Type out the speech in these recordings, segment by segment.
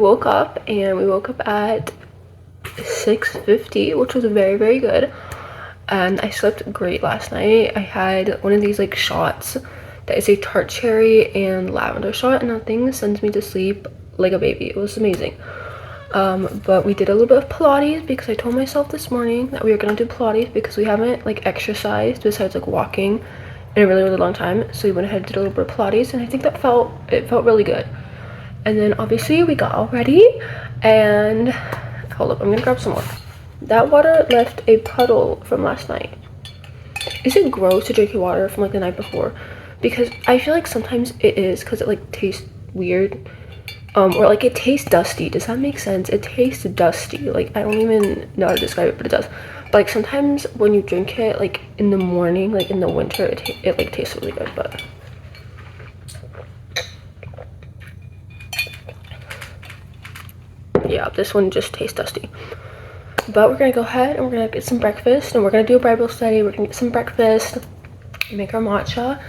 woke up, and we woke up at 6:50, which was very, very good. And I slept great last night. I had one of these like shots that is a tart cherry and lavender shot, and that thing sends me to sleep like a baby. It was amazing. But we did a little bit of Pilates because I told myself this morning that we were gonna do Pilates because we haven't like exercised besides like walking in a really, really long time. So we went ahead and did a little bit of Pilates, and I think that felt really good. And then obviously we got all ready, and hold up, I'm gonna grab some more. That water left a puddle from last night. Is it gross to drink your water from like the night before? Because I feel like sometimes it is, because it like tastes weird, or like it tastes dusty. Does that make sense? It tastes dusty. Like I don't even know how to describe it, but it does. But like sometimes when you drink it like in the morning, like in the winter, it like tastes really good. But yeah, this one just tastes dusty. But we're gonna go ahead and we're gonna get some breakfast, and we're gonna do a Bible study. We're gonna get some breakfast, make our matcha.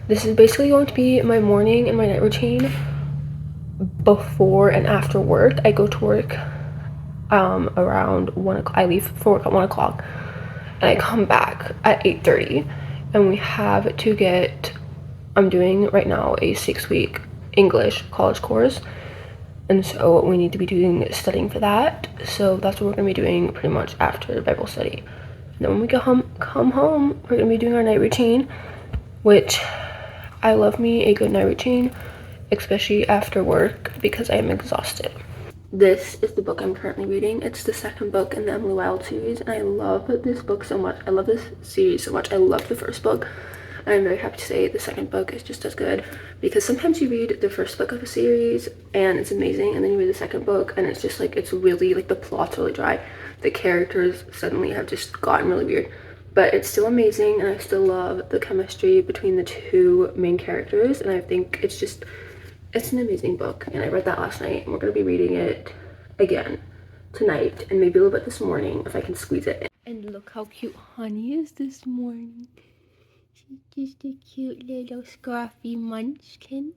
This is basically going to be my morning and my night routine before and after work. I go to work around 1 o'clock. I leave for work at 1 o'clock, and I come back at 8:30, and we have to get, I'm doing right now a 6-week English college course, and so we need to be studying for that. So that's what we're going to be doing pretty much after the Bible study. And then when we come home, we're going to be doing our night routine, which I love me a good night routine, especially after work, because I am exhausted. This is the book I'm currently reading. It's the second book in the Emily Wilde series, and I love this book so much. I love this series so much. I love the first book. I'm very happy to say the second book is just as good, because sometimes you read the first book of a series and it's amazing, and then you read the second book and it's just like, it's really like the plot's really dry. The characters suddenly have just gotten really weird, but it's still amazing, and I still love the chemistry between the two main characters, and I think it's an amazing book. And I read that last night, and we're going to be reading it again tonight and maybe a little bit this morning if I can squeeze it in. And look how cute Honey is this morning. She's just a cute little scruffy munchkin.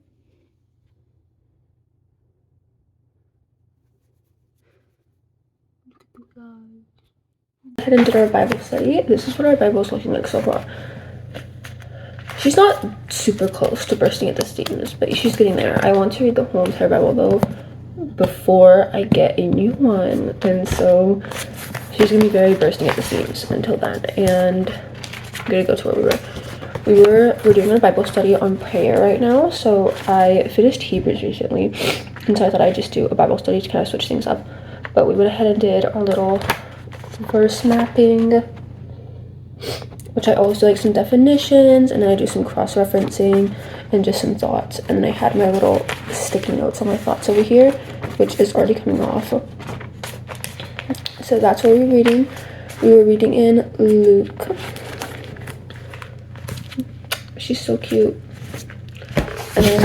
Look at the guys. I did our Bible study. This is what our Bible is looking like so far. She's not super close to bursting at the seams, but she's getting there. I want to read the whole entire Bible though before I get a new one, and so she's gonna be very bursting at the seams until then. And I'm gonna go to where we were. We're doing a Bible study on prayer right now. So I finished Hebrews recently, and so I thought I'd just do a Bible study to kind of switch things up. But we went ahead and did our little verse mapping, which I always do like some definitions, and then I do some cross-referencing and just some thoughts. And then I had my little sticky notes on my thoughts over here, which is already coming off. So that's what we were reading. We were reading in Luke. She's so cute. And then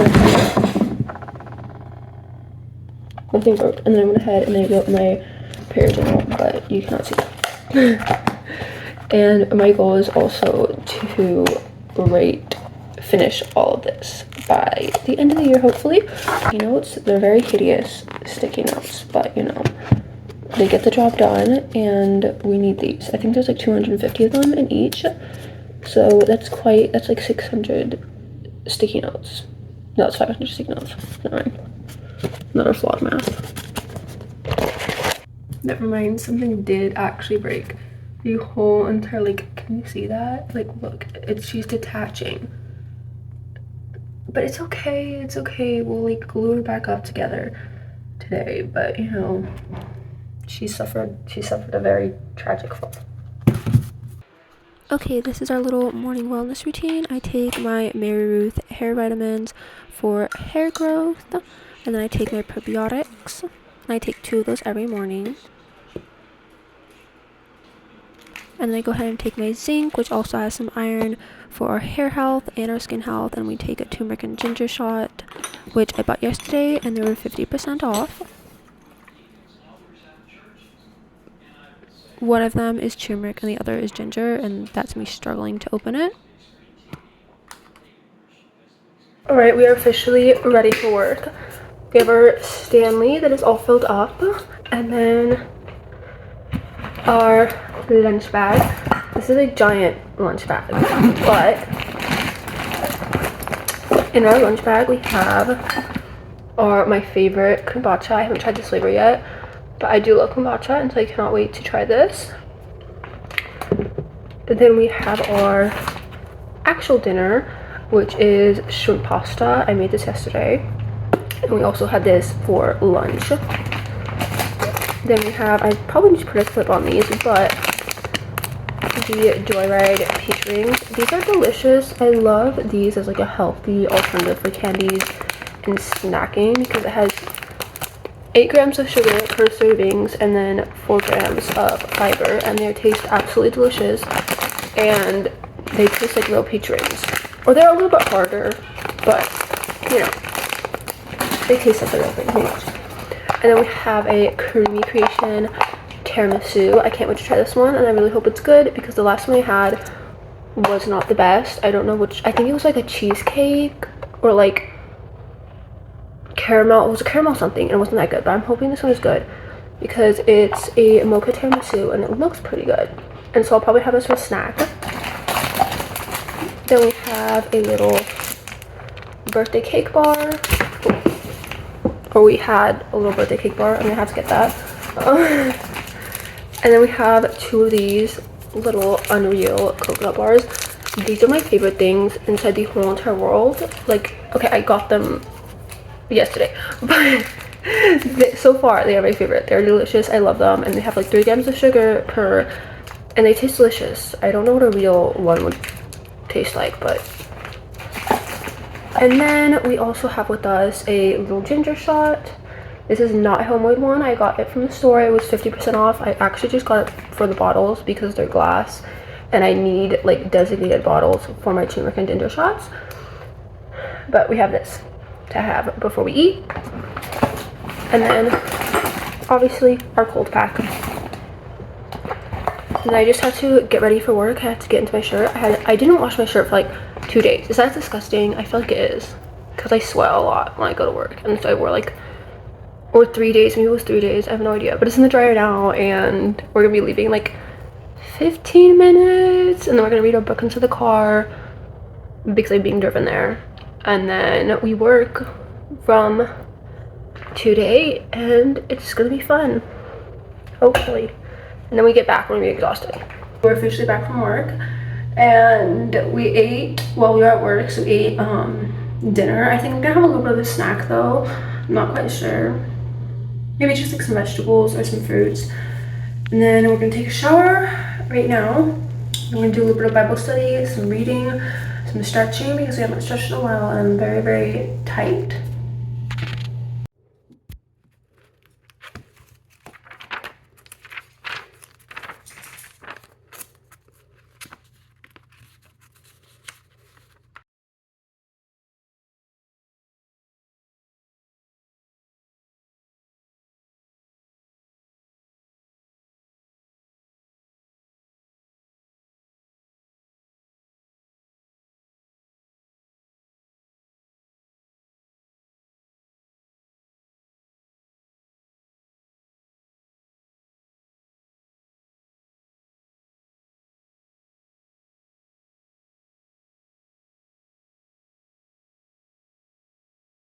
nothing broke. And then I went ahead and I wrote my prayer journal, but you cannot see that. And my goal is also to finish all of this by the end of the year, hopefully. Notes, they're very hideous sticky notes, but you know, they get the job done, and we need these. I think there's like 250 of them in each. So that's like 600 sticky notes. No, it's 500 sticky notes. Never mind. Another flawed math. Never mind, something did actually break. The whole entire, like, can you see that? Like, look, she's detaching. But it's okay, we'll like glue her back up together today. But you know, she suffered a very tragic fall. Okay, this is our little morning wellness routine. I take my Mary Ruth hair vitamins for hair growth, and then I take my probiotics, and I take 2 of those every morning. And then I go ahead and take my zinc, which also has some iron for our hair health and our skin health, and we take a turmeric and ginger shot, which I bought yesterday, and they were 50% off. One of them is turmeric and the other is ginger, and that's me struggling to open it. Alright, we are officially ready for work. We have our Stanley that is all filled up, and then our lunch bag. This is a giant lunch bag, but in our lunch bag we have my favorite kombucha. I haven't tried this flavor yet, but I do love kombucha, and so I cannot wait to try this. And then we have our actual dinner, which is shrimp pasta. I made this yesterday, and we also had this for lunch. Then we have, I probably need to put a clip on these, but the Joyride peach rings. These are delicious. I love these as like a healthy alternative for candies and snacking, because it has 8 grams of sugar per servings and then 4 grams of fiber, and they taste absolutely delicious, and they taste like real peach rings. Or they're a little bit harder, but you know, they taste like the real thing pretty much. And then we have a Creamy Creation tiramisu. I can't wait to try this one, and I really hope it's good, because the last one I had was not the best. I don't know which, I think it was like a cheesecake or like caramel. It was a caramel something, and it wasn't that good, but I'm hoping this one is good, because it's a mocha tiramisu and it looks pretty good, and so I'll probably have this for a snack. Then we have a little birthday cake bar, or we had a little birthday cake bar. I'm gonna have to get that. And then we have 2 of these little Unreal coconut bars. These are my favorite things inside the whole entire world. Like, okay, I got them yesterday, but so far they are my favorite. They're delicious. I love them, and they have like 3 grams of sugar per, and they taste delicious. I don't know what a real one would taste like, but. And then we also have with us a little ginger shot. This is not a homemade one. I got it from the store. It was 50% off. I actually just got it for the bottles because they're glass, and I need like designated bottles for my turmeric and ginger shots. But we have this to have before we eat. And then obviously our cold pack. And I just had to get ready for work. I had to get into my shirt. I didn't wash my shirt for like 2 days. Is that disgusting? I feel like it is, because I sweat a lot when I go to work, and so I wore like, or 3 days, maybe it was 3 days, I have no idea, but it's in the dryer now, and we're gonna be leaving like 15 minutes, and then we're gonna read our book into the car because I'm being driven there, and then we work from 2 to 8, and it's gonna be fun, hopefully. And then we get back, we're gonna be exhausted. We're officially back from work, and we ate while we were at work. So we ate dinner. I think I'm gonna have a little bit of a snack though, I'm not quite sure. Maybe just like some vegetables or some fruits. And then we're gonna take a shower right now. I'm gonna do a little bit of Bible study, some reading, some stretching, because we haven't stretched in a while, and I'm very, very tight.